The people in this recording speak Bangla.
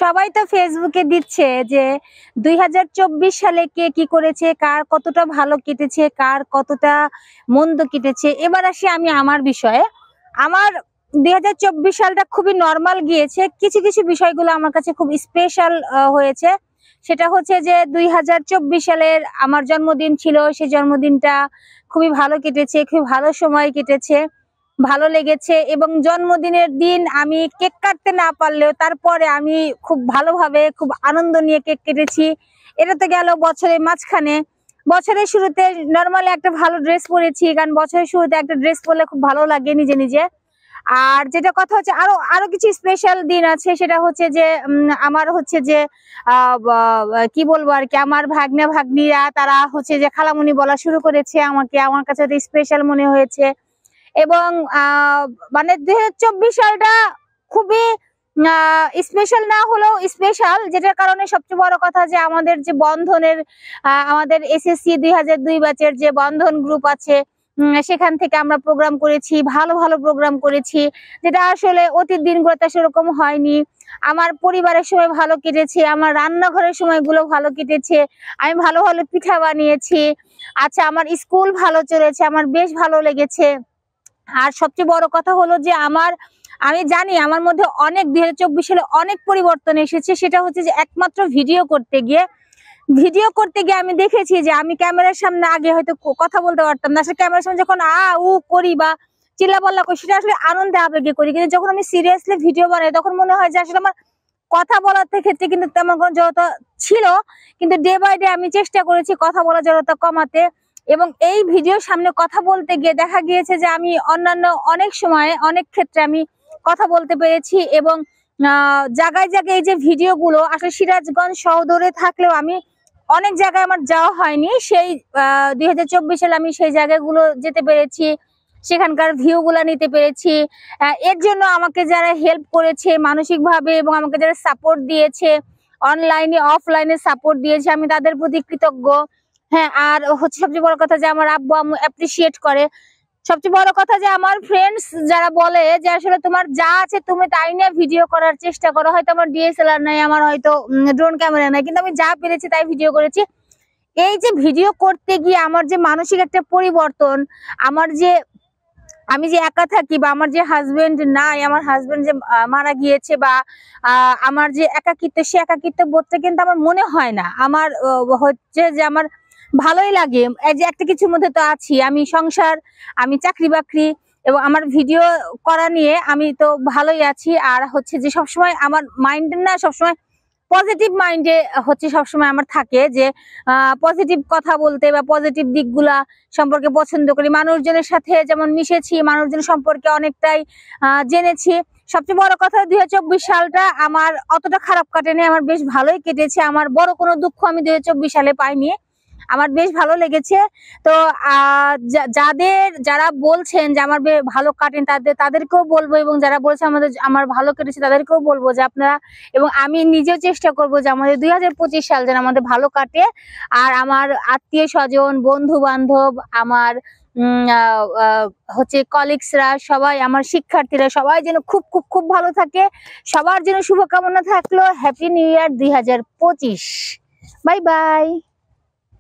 সবাই তো ফেসবুকে দিচ্ছে যে 2024 সালে কে কি করেছে, কার কতটা ভালো কেটেছে, কার কতটা মন্দ কেটেছে। এবার আসি আমি আমার বিষয়ে। আমার 2024 সালটা খুবই নর্মাল গিয়েছে। কিছু কিছু বিষয়গুলো আমার কাছে খুব স্পেশাল হয়েছে। সেটা হচ্ছে যে 2024 সালের আমার জন্মদিন ছিল, সেই জন্মদিনটা খুবই ভালো কেটেছে, খুবই ভালো সময় কেটেছে, ভালো লেগেছে। এবং জন্মদিনের দিন আমি কেক কাটতে না পারলেও তারপরে আমি খুব ভালোভাবে খুব আনন্দ নিয়ে কেক কেটেছি। এটা তো গেল বছরের মাঝখানে। বছরের শুরুতে নর্মালি একটা ভালো ড্রেস পরেছি, কারণ বছরের শুরুতে একটা ড্রেস পরলে খুব ভালো লাগে নিজে নিজে। আর যেটা কথা হচ্ছে আরো কিছু স্পেশাল দিন আছে, সেটা হচ্ছে যে আমার হচ্ছে যে কি বলবো আর কি, আমার ভাগ্নে ভাগ্নিরা তারা হচ্ছে যে খালামুনি বলা শুরু করেছে আমাকে, আমার কাছে স্পেশাল মনে হয়েছে। এবং মানে 2024 সালটা খুবই স্পেশাল না হলেও স্পেশাল, যেটার কারণে সবচেয়ে বড় কথা যে আমাদের যে বন্ধনের আমাদের এসএসসি 2002 ব্যাচের যে বন্ধন গ্রুপ আছে, সেখান থেকে আমরা প্রোগ্রাম করেছি, ভালো ভালো প্রোগ্রাম করেছি, যেটা আসলে অতীত দিনগুলোতে সেরকম হয়নি। আমার পরিবারের সময় ভালো কেটেছে, আমার রান্নাঘরের সময়গুলো ভালো কেটেছে, আমি ভালো ভালো পিঠা বানিয়েছি। আচ্ছা, আমার স্কুল ভালো চলেছে, আমার বেশ ভালো লেগেছে। আর সবচেয়ে বড় কথা হলো যে আমি জানি আমার মধ্যে অনেক 2024 সালে অনেক পরিবর্তন এসেছে। সেটা হচ্ছে যে একমাত্র ভিডিও করতে গিয়ে আমি দেখেছি যে আমি ক্যামেরার সামনে আগে হয়তো কথা বলতে পারতাম না, আসলে ক্যামেরার সামনে যখন করি বা চিল্লাপাল্লা করি সেটা আসলে আনন্দে আবেগে করি, কিন্তু যখন আমি সিরিয়াসলি ভিডিও বানাই তখন মনে হয় যে আসলে আমার কথা বলার ক্ষেত্রে কিন্তু তেমন কোনো জড়তা ছিল, কিন্তু ডে বাই ডে আমি চেষ্টা করেছি কথা বলার জড়তা কমাতে। এবং এই ভিডিওর সামনে কথা বলতে গিয়ে দেখা গিয়েছে যে আমি অন্যান্য অনেক সময় অনেক ক্ষেত্রে আমি কথা বলতে পেরেছি। এবং জায়গায় জায়গায় এই যে ভিডিওগুলো আসলে সিরাজগঞ্জ শহরে থাকলেও আমি অনেক জায়গায় আমার যাওয়া হয়নি, সেই 2024 সালে আমি সেই জায়গাগুলো যেতে পেরেছি, সেখানকার ভিউ গুলা নিতে পেরেছি। এর জন্য আমাকে যারা হেল্প করেছে মানসিক ভাবে এবং আমাকে যারা সাপোর্ট দিয়েছে, অনলাইনে অফলাইনে সাপোর্ট দিয়েছে, আমি তাদের প্রতি কৃতজ্ঞ। হ্যাঁ, আর হচ্ছে সবচেয়ে বড় কথা যে আমার আব্বু আম্মু অ্যাপ্রিসিয়েট করে। সবচেয়ে বড় কথা যে আমার ফ্রেন্ডস যারা বলে যে আসলে তোমার যা আছে তুমি তাই নিয়ে ভিডিও করার চেষ্টা করো, হয়তো আমার ডিএসএলআর নাই, আমার হয়তো ড্রোন ক্যামেরা নাই, কিন্তু আমি যা পেরেছি তাই ভিডিও করেছি। এই যে ভিডিও করতে গিয়ে আমার যে মানসিক একটা পরিবর্তন, আমি যে একা থাকি বা আমার যে হাজবেন্ড নাই, আমার হাজবেন্ড যে মারা গিয়েছে, বা আমার যে একাকিত্ব, সে একাকিত্ব বোধটা কিন্তু আমার মনে হয় না। আমার হচ্ছে যে আমার ভালোই লাগে, এই যে একটা কিছুর মধ্যে তো আছি, আমি সংসার, আমি চাকরি বাকরি এবং আমার ভিডিও করা নিয়ে আমি তো ভালোই আছি। আর হচ্ছে যে সবসময় আমার মাইন্ড না সবসময় পজিটিভ মাইন্ডে হচ্ছে সবসময় আমার থাকে যে পজিটিভ কথা বলতে বা পজিটিভ দিকগুলা সম্পর্কে পছন্দ করি। মানুষজনের সাথে যেমন মিশেছি, মানুষজন সম্পর্কে অনেকটাই জেনেছি। সবচেয়ে বড় কথা 2024 সালটা আমার অতটা খারাপ কাটেনি, আমার বেশ ভালোই কেটেছে। আমার বড় কোনো দুঃখ আমি 2024 সালে পাইনি, আমার বেশ ভালো লেগেছে। তো যারা বলছেন যে আমার ভালো কাটেন তাদেরকেও বলবো, এবং যারা বলছে আমার ভালো কেটেছে তাদেরকেও বলবো যে আপনারা, এবং আমি নিজেও চেষ্টা করবো যে আমাদের 2025 সাল যেন আমাদের ভালো কাটে। আর আমার আত্মীয় স্বজন, বন্ধু বান্ধব, আমার হচ্ছে কলিগসরা, সবাই, আমার শিক্ষার্থীরা সবাই যেন খুব খুব খুব ভালো থাকে। সবার জন্য শুভকামনা থাকলো। Happy new year 2025। Bye bye.